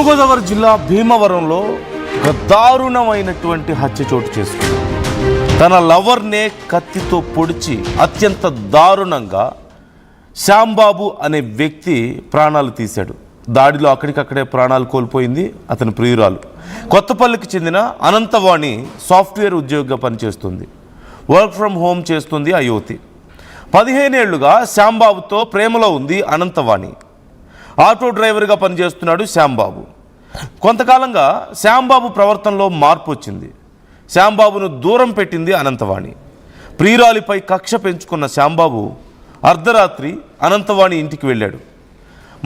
పశ్చిమ గోదావరి జిల్లా భీమవరంలో ఒక దారుణమైనటువంటి హత్య చోటు చేసుకుంది. తన లవర్నే కత్తితో పొడిచి అత్యంత దారుణంగా శ్యాంబాబు అనే వ్యక్తి ప్రాణాలు తీశాడు. దాడిలో అక్కడికక్కడే ప్రాణాలు కోల్పోయింది అతని ప్రియురాలు. కొత్తపల్లికి చెందిన అనంతవాణి సాఫ్ట్వేర్ ఉద్యోగిగా పనిచేస్తుంది. వర్క్ ఫ్రమ్ హోమ్ చేస్తుంది ఆ యువతి. 15 ఏళ్లుగా శ్యాంబాబుతో ప్రేమలో ఉంది అనంతవాణి. ఆటో డ్రైవర్గా పనిచేస్తున్నాడు శ్యాంబాబు. కొంతకాలంగా శ్యాంబాబు ప్రవర్తనలో మార్పు వచ్చింది. శ్యాంబాబును దూరం పెట్టింది అనంతవాణి. ప్రియురాలిపై కక్ష పెంచుకున్న శ్యాంబాబు అర్ధరాత్రి అనంతవాణి ఇంటికి వెళ్ళాడు.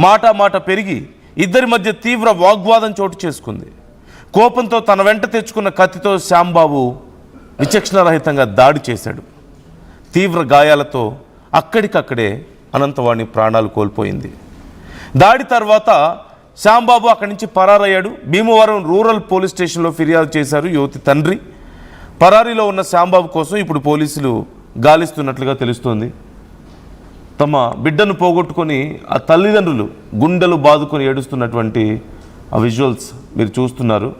మాట పెరిగి ఇద్దరి మధ్య తీవ్ర వాగ్వాదం చోటు చేసుకుంది. కోపంతో తన వెంట తెచ్చుకున్న కత్తితో శ్యాంబాబు విచక్షణరహితంగా దాడి చేశాడు. తీవ్ర గాయాలతో అక్కడికక్కడే అనంతవాణి ప్రాణాలు కోల్పోయింది. దాడి తర్వాత శ్యాంబాబు అక్కడి నుంచి పరారయ్యాడు. భీమవరం రూరల్ పోలీస్ స్టేషన్లో ఫిర్యాదు చేశారు యువతి తండ్రి. పరారీలో ఉన్న శ్యాంబాబు కోసం ఇప్పుడు పోలీసులు గాలిస్తున్నట్లుగా తెలుస్తోంది. తమ బిడ్డను పోగొట్టుకొని ఆ తల్లిదండ్రులు గుండెలు బాదుకొని ఏడుస్తున్నటువంటి ఆ విజువల్స్ మీరు చూస్తున్నారు.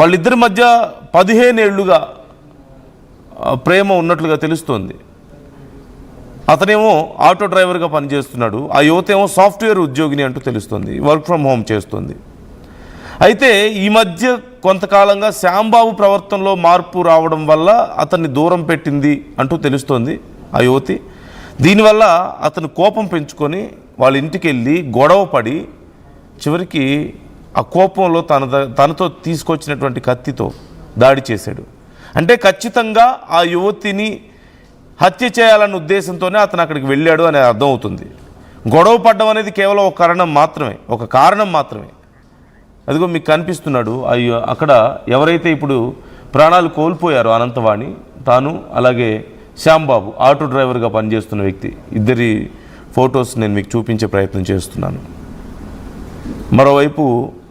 వాళ్ళిద్దరి మధ్య 15 ఏళ్లుగా ప్రేమ ఉన్నట్లుగా తెలుస్తోంది. అతనేమో ఆటో డ్రైవర్గా పనిచేస్తున్నాడు. ఆ యువత ఏమో సాఫ్ట్వేర్ ఉద్యోగిని అంటూ తెలుస్తుంది. వర్క్ ఫ్రమ్ హోమ్ చేస్తుంది. అయితే ఈ మధ్య కొంతకాలంగా శ్యాంబాబు ప్రవర్తనలో మార్పు రావడం వల్ల అతన్ని దూరం పెట్టింది అంటూ తెలుస్తోంది ఆ యువతి. దీనివల్ల అతను కోపం పెంచుకొని వాళ్ళ ఇంటికి వెళ్ళి గొడవ పడి చివరికి ఆ కోపంలో తనతో తీసుకొచ్చినటువంటి కత్తితో దాడి చేశాడు. అంటే ఖచ్చితంగా ఆ యువతిని హత్య చేయాలన్న ఉద్దేశంతోనే అతను అక్కడికి వెళ్ళాడు అనేది అర్థమవుతుంది. గొడవ పడ్డం అనేది కేవలం ఒక కారణం మాత్రమే. అదిగో మీకు కనిపిస్తున్నాడు అక్కడ ఎవరైతే ఇప్పుడు ప్రాణాలు కోల్పోయారో అనంతవాణి, తాను అలాగే శ్యాంబాబు ఆటో డ్రైవర్గా పనిచేస్తున్న వ్యక్తి, ఇద్దరి ఫొటోస్ నేను మీకు చూపించే ప్రయత్నం చేస్తున్నాను. మరోవైపు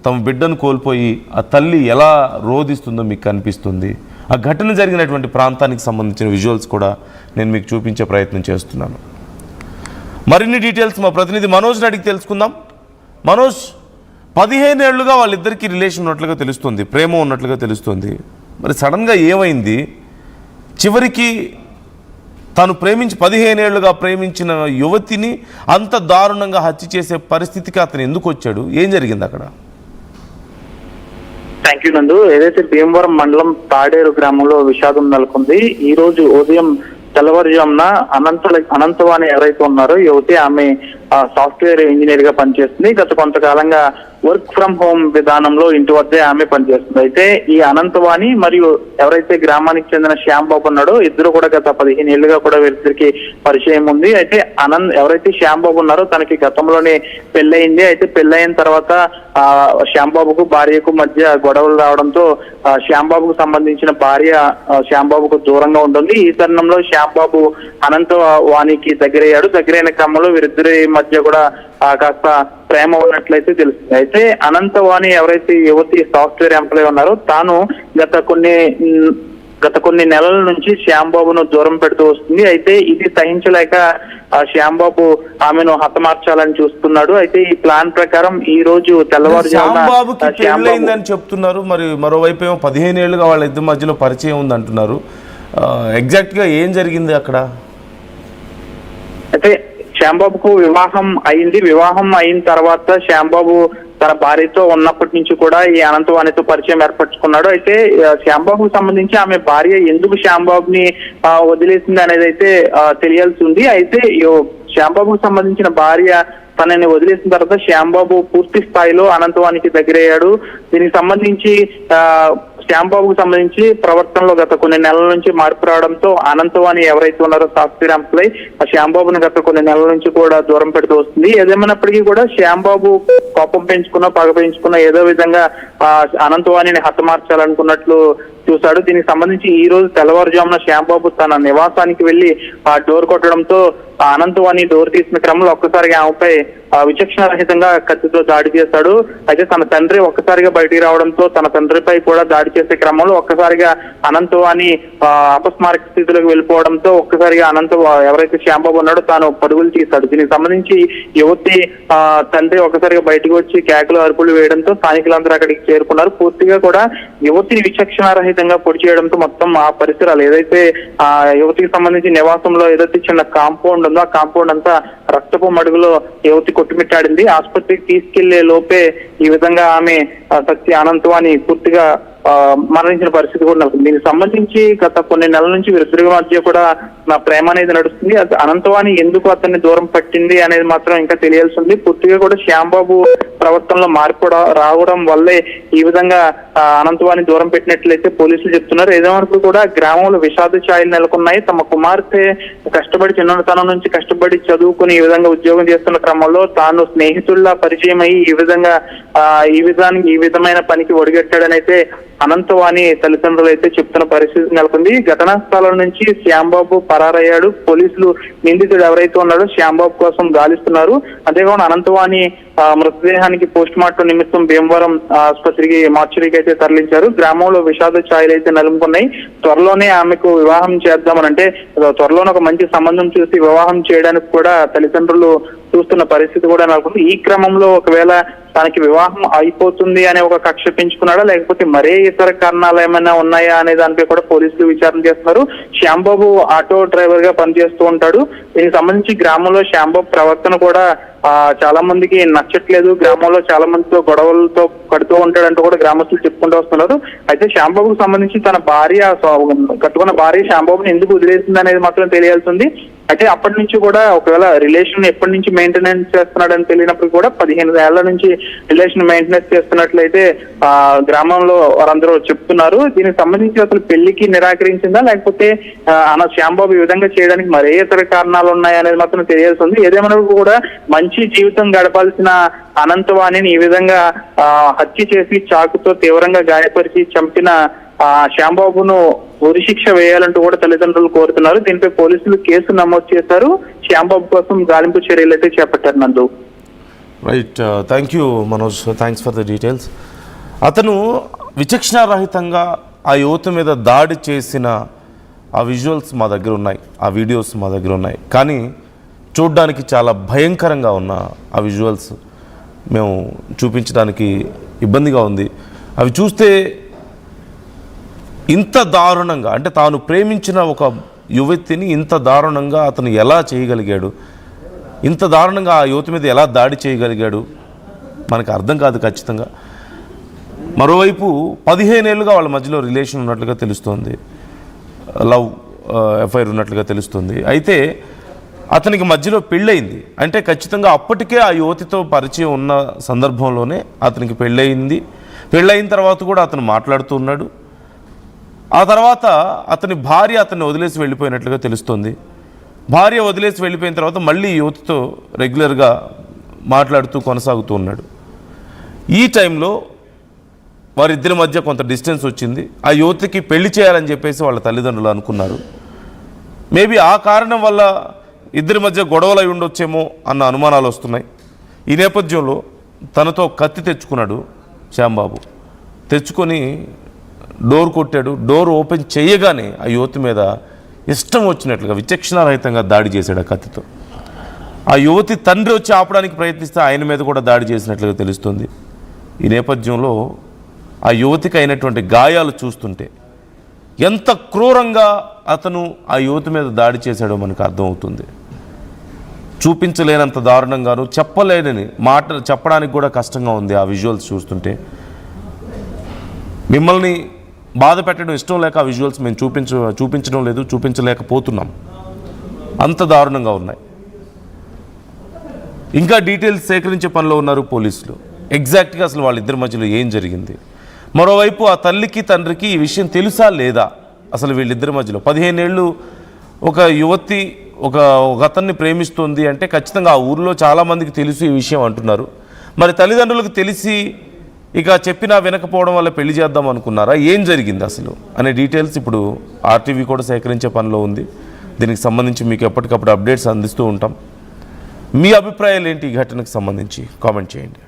తమ బిడ్డను కోల్పోయి ఆ తల్లి ఎలా రోధిస్తుందో మీకు కనిపిస్తుంది. ఆ ఘటన జరిగినటువంటి ప్రాంతానికి సంబంధించిన విజువల్స్ కూడా నేను మీకు చూపించే ప్రయత్నం చేస్తున్నాను. మరిన్ని డీటెయిల్స్ మా ప్రతినిధి మనోజ్ని అడిగి తెలుసుకుందాం. మనోజ్, 15 ఏళ్లుగా వాళ్ళిద్దరికీ రిలేషన్ ఉన్నట్లుగా తెలుస్తుంది, ప్రేమ ఉన్నట్లుగా తెలుస్తుంది. మరి సడన్గా ఏమైంది? చివరికి తను 15 ఏళ్లుగా ప్రేమించిన యువతిని అంత దారుణంగా హత్య చేసే పరిస్థితికి అతను ఎందుకు వచ్చాడు? ఏం జరిగింది అక్కడ? థ్యాంక్ యూ నందు. ఏదైతే భీమవరం మండలం తాడేరు గ్రామంలో విషాదం నెలకొంది. ఈ రోజు ఉదయం తెల్లవారుజామున అనంతవాణి ఎవరైతే ఉన్నారో యువతి, ఆమె సాఫ్ట్వేర్ ఇంజనీర్ గా పనిచేస్తుంది. గత కొంతకాలంగా వర్క్ ఫ్రమ్ హోమ్ విధానంలో ఇంటి వద్దే ఆమె పనిచేస్తుంది. అయితే ఈ అనంతవాణి మరియు ఎవరైతే గ్రామానికి చెందిన శ్యాంబాబు ఉన్నాడో ఇద్దరు కూడా గత 15 ఏళ్లుగా కూడా వీరిద్దరికి పరిచయం ఉంది. అయితే ఎవరైతే శ్యాంబాబు ఉన్నారో తనకి గతంలోనే పెళ్ళయింది. అయితే పెళ్ళయిన తర్వాత శ్యాంబాబుకు భార్యకు మధ్య గొడవలు రావడంతో శ్యాంబాబుకు సంబంధించిన భార్య శ్యాంబాబుకు దూరంగా ఉంటుంది. ఈ తరుణంలో శ్యాంబాబు అనంతవాణికి దగ్గరయ్యాడు. దగ్గరైన క్రమంలో వీరిద్దరి మధ్య కూడా కాస్త ప్రేమ ఉన్నట్లయితే తెలుస్తుంది. అయితే అనంతవాణి ఎవరైతే యువతి సాఫ్ట్వేర్ ఎంప్లాయ్ ఉన్నారో తాను గత కొన్ని నెలల నుంచి శ్యాంబాబును దూరం పెడుతూ వస్తుంది. అయితే ఇది సహించలేక శ్యాంబాబు ఆమెను హతమార్చాలని చూస్తున్నాడు. అయితే ఈ ప్లాన్ ప్రకారం ఈ రోజు తెల్లవారుజామున చెప్తున్నారు. మరి మరోవైపు ఏమో 15 ఏళ్లుగా వాళ్ళ ఇద్దరి మధ్యలో పరిచయం ఉంది అంటున్నారు. ఎగ్జాక్ట్ గా ఏం జరిగింది అక్కడ? అయితే శ్యాంబాబుకు వివాహం అయింది. వివాహం అయిన తర్వాత శ్యాంబాబు తన భార్యతో ఉన్నప్పటి నుంచి కూడా ఈ అనంతవాణితో పరిచయం ఏర్పరచుకున్నాడు. అయితే శ్యాంబాబుకు సంబంధించి ఆమె భార్య ఎందుకు శ్యాంబాబుని వదిలేసింది అనేది అయితే తెలియాల్సి ఉంది. అయితే శ్యాంబాబుకు సంబంధించిన భార్య తనని వదిలేసిన తర్వాత శ్యాంబాబు పూర్తి స్థాయిలో అనంతవాణికి దగ్గరయ్యాడు. దీనికి సంబంధించి శ్యాంబాబుకు సంబంధించి ప్రవర్తనలో గత కొన్ని నెలల నుంచి మార్పు రావడంతో అనంతవాణి ఎవరైతే ఉన్నారో సాఫ్ట్వేర్ ఎంప్లాయ్ శ్యాంబాబుని గత కొన్ని నెలల నుంచి కూడా దూరం పెడుతూ వస్తుంది. ఏదేమైనప్పటికీ కూడా శ్యాంబాబు కోపం పెంచుకున్నా పగ పెంచుకున్నా ఏదో విధంగా అనంతవాణిని హతమార్చాలనుకున్నట్లు చూశాడు. దీనికి సంబంధించి ఈ రోజు తెల్లవారుజామున శ్యాంబాబు తన నివాసానికి వెళ్లి డోర్ కొట్టడంతో అనంతవాణి డోర్ తీసిన క్రమంలో ఒక్కసారిగా ఆమెపై విచక్షణ రహితంగా కత్తితో దాడి చేశాడు. అయితే తన తండ్రి ఒక్కసారిగా బయటికి రావడంతో తన తండ్రిపై కూడా దాడి చేసే క్రమంలో ఒక్కసారిగా అనంతవాణి అపస్మారక స్థితిలోకి వెళ్ళిపోవడంతో ఒక్కసారిగా ఎవరైతే శ్యాంబాబు ఉన్నాడో తాను పరుగులు తీశాడు. దీనికి సంబంధించి యువతి తండ్రి ఒక్కసారిగా బయటకు వచ్చి కేకలు అరుపులు వేయడంతో స్థానికులందరూ అక్కడికి చేరుకున్నారు. పూర్తిగా కూడా యువతిని విచక్షణ రహితంగా పొడి చేయడంతో మొత్తం ఆ పరిసరాలు ఏదైతే ఆ యువతికి సంబంధించి నివాసంలో ఏదైతే చిన్న కాంపౌండ్ ఉందో ఆ కాంపౌండ్ అంతా రక్తపు మడుగులో యువతి కొట్టుమిట్టాడింది. ఆసుపత్రికి తీసుకెళ్లే లోపే ఈ విధంగా ఆమె అనంతవాణి పూర్తిగా మరణించిన పరిస్థితి కూడా నడుస్తుంది. దీనికి సంబంధించి గత కొన్ని నెలల నుంచి వీరిద్దరి మధ్య కూడా నా ప్రేమ అనేది నడుస్తుంది. అనంతవాణి ఎందుకు అతన్ని దూరం పట్టింది అనేది మాత్రం ఇంకా తెలియాల్సి ఉంది. పూర్తిగా కూడా శ్యాంబాబు ప్రవర్తనలో మార్పు రావడం వల్లే ఈ విధంగా అనంతవాణి దూరం పెట్టినట్లయితే పోలీసులు చెప్తున్నారు. ఏదేమరకు కూడా గ్రామంలో విషాద ఛాయలు నెలకొన్నాయి. తమ కుమార్తె కష్టపడి చిన్నతనం నుంచి కష్టపడి చదువుకుని ఈ విధంగా ఉద్యోగం చేస్తున్న క్రమంలో తాను స్నేహితుల్లా పరిచయం అయ్యి ఈ విధమైన పనికి ఒడిగట్టాడని అయితే అనంతవాణి తల్లిదండ్రులు అయితే చెప్తున్న పరిస్థితి నెలకొంది. ఘటనా స్థలం నుంచి శ్యాంబాబు పరారయ్యాడు. పోలీసులు నిందితుడు ఎవరైతే ఉన్నాడో శ్యాంబాబు కోసం గాలిస్తున్నారు. అంతేకాకుండా అనంతవాణి మృతదేహానికి పోస్ట్ మార్టం నిమిత్తం భీమవరం ఆసుపత్రికి మార్చురీకి అయితే తరలించారు. గ్రామంలో విషాద ఛాయలు అయితే నెలకొన్నాయి. త్వరలోనే ఆమెకు వివాహం చేద్దామనంటే త్వరలోనే ఒక మంచి సంబంధం చూసి వివాహం చేయడానికి కూడా తల్లిదండ్రులు చూస్తున్న పరిస్థితి కూడా నెలకొంది. ఈ క్రమంలో ఒకవేళ తనకి వివాహం అయిపోతుంది అనే ఒక కక్ష పెంచుకున్నాడా లేకపోతే మరే ఇతర కారణాలు ఏమైనా ఉన్నాయా అనే దానిపై కూడా పోలీసులు విచారణ చేస్తున్నారు. శ్యాంబాబు ఆటో డ్రైవర్ గా పనిచేస్తూ ఉంటాడు. దీనికి సంబంధించి గ్రామంలో శ్యాంబాబు ప్రవర్తన కూడా చాలా మందికి నచ్చట్లేదు. గ్రామంలో చాలా మందితో గొడవలతో కడుతూ ఉంటాడంటూ కూడా గ్రామస్తులు చెప్పుకుంటూ వస్తున్నారు. అయితే శ్యాంబాబుకు సంబంధించి తన కట్టుకున్న భార్య శ్యాంబాబుని ఎందుకు వదిలేసింది అనేది మాత్రం తెలియాల్సింది. అయితే అప్పటి నుంచి కూడా ఒకవేళ రిలేషన్ ఎప్పటి నుంచి మెయింటెనెన్స్ చేస్తున్నాడని తెలియనప్పుడు కూడా 15 ఏళ్ల నుంచి రిలేషన్ మెయింటెనెన్స్ చేస్తున్నట్లయితే గ్రామంలో వారందరూ చెప్తున్నారు. దీనికి సంబంధించి అసలు పెళ్లికి నిరాకరించిందా లేకపోతే శ్యాంబాబు ఈ విధంగా చేయడానికి మరే ఇతర కారణాలు ఉన్నాయా అనేది మాత్రం తెలియాల్సి ఉంది. ఏదేమైనా కూడా మంచి జీవితం గడపాల్సిన అనంతవాణిని ఈ విధంగా హత్య చేసి చాకుతో తీవ్రంగా గాయపరిచి చంపిన శ్యాంబాబును ఉరిశిక్ష వేయాలంటూ కూడా తల్లిదండ్రులు కోరుతున్నారు. దీనిపై పోలీసులు కేసు నమోదు చేశారు. శ్యాంబాబు కోసం గాలింపు చర్యలు అయితే చేపట్టారు. నందు right, thank you Manoj, thanks for the details. అతను విచక్షణారహితంగా ఆ యువత మీద దాడి చేసిన ఆ విజువల్స్ మా దగ్గర ఉన్నాయి, ఆ వీడియోస్ మా దగ్గర ఉన్నాయి. కానీ చూడ్డానికి చాలా భయంకరంగా ఉన్న ఆ విజువల్స్ మేము చూపించడానికి ఇబ్బందిగా ఉంది. అవి చూస్తే ఇంత దారుణంగా, అంటే తాను ప్రేమించిన ఒక యువతిని ఇంత దారుణంగా అతను ఎలా చేయగలిగాడు, ఇంత దారుణంగా ఆ యువతి మీద ఎలా దాడి చేయగలిగాడు మనకు అర్థం కాదు ఖచ్చితంగా. మరోవైపు 15 ఏళ్ళుగా వాళ్ళ మధ్యలో రిలేషన్ ఉన్నట్లుగా తెలుస్తోంది, లవ్ అఫైర్ ఉన్నట్లుగా తెలుస్తుంది. అయితే అతనికి మధ్యలో పెళ్ళయింది అంటే ఖచ్చితంగా అప్పటికే ఆ యువతితో పరిచయం ఉన్న సందర్భంలోనే అతనికి పెళ్ళయింది. పెళ్ళయిన తర్వాత కూడా అతను మాట్లాడుతూ ఉన్నాడు. ఆ తర్వాత అతని భార్య అతన్ని వదిలేసి వెళ్ళిపోయినట్లుగా తెలుస్తుంది. భార్య వదిలేసి వెళ్ళిపోయిన తర్వాత మళ్ళీ యువతితో రెగ్యులర్గా మాట్లాడుతూ కొనసాగుతూ ఉన్నాడు. ఈ టైంలో వారిద్దరి మధ్య కొంత డిస్టెన్స్ వచ్చింది. ఆ యువతికి పెళ్లి చేయాలని చెప్పేసి వాళ్ళ తల్లిదండ్రులు అనుకున్నారు. మేబీ ఆ కారణం వల్ల ఇద్దరి మధ్య గొడవలు అయి ఉండొచ్చేమో అన్న అనుమానాలు వస్తున్నాయి. ఈ నేపథ్యంలో తనతో కత్తి తెచ్చుకున్నాడు శ్యాంబాబు. తెచ్చుకొని డోర్ కొట్టాడు. డోర్ ఓపెన్ చేయగానే ఆ యువతి మీద ఇష్టం వచ్చినట్లుగా విచక్షణారహితంగా దాడి చేశాడు ఆ కత్తితో. ఆ యువతి తండ్రి వచ్చి ఆపడానికి ప్రయత్నిస్తే ఆయన మీద కూడా దాడి చేసినట్లుగా తెలుస్తుంది. ఈ నేపథ్యంలో ఆ యువతికి అయినటువంటి గాయాలు చూస్తుంటే ఎంత క్రూరంగా అతను ఆ యువతి మీద దాడి చేశాడో మనకు అర్థమవుతుంది. చూపించలేనంత దారుణంగాను, చెప్పలేనని మాట చెప్పడానికి కూడా కష్టంగా ఉంది ఆ విజువల్స్ చూస్తుంటే. మిమ్మల్ని బాధ పెట్టడం ఇష్టం లేక ఆ విజువల్స్ మేము చూపించడం లేదు, చూపించలేకపోతున్నాం, అంత దారుణంగా ఉన్నాయి. ఇంకా డీటెయిల్స్ సేకరించే పనిలో ఉన్నారు పోలీసులు. ఎగ్జాక్ట్గా అసలు వాళ్ళిద్దరి మధ్యలో ఏం జరిగింది. మరోవైపు ఆ తల్లికి తండ్రికి ఈ విషయం తెలుసా లేదా, అసలు వీళ్ళిద్దరి మధ్యలో 15 ఏళ్ళు ఒక యువతి ఒక అతన్ని ప్రేమిస్తుంది అంటే ఖచ్చితంగా ఆ ఊరిలో చాలామందికి తెలుసు ఈ విషయం అంటున్నారు. మరి తల్లిదండ్రులకు తెలిసి ఇక చెప్పినా వినకపోవడం వల్ల పెళ్లి చేద్దాం అనుకున్నారా, ఏం జరిగింది అసలు అనే డీటెయిల్స్ ఇప్పుడు ఆర్టీవీ కూడా సేకరించే పనిలో ఉంది. దీనికి సంబంధించి మీకు ఎప్పటికప్పుడు అప్డేట్స్ అందిస్తూ ఉంటాం. మీ అభిప్రాయాలు ఏంటి ఈ ఘటనకు సంబంధించి కామెంట్ చేయండి.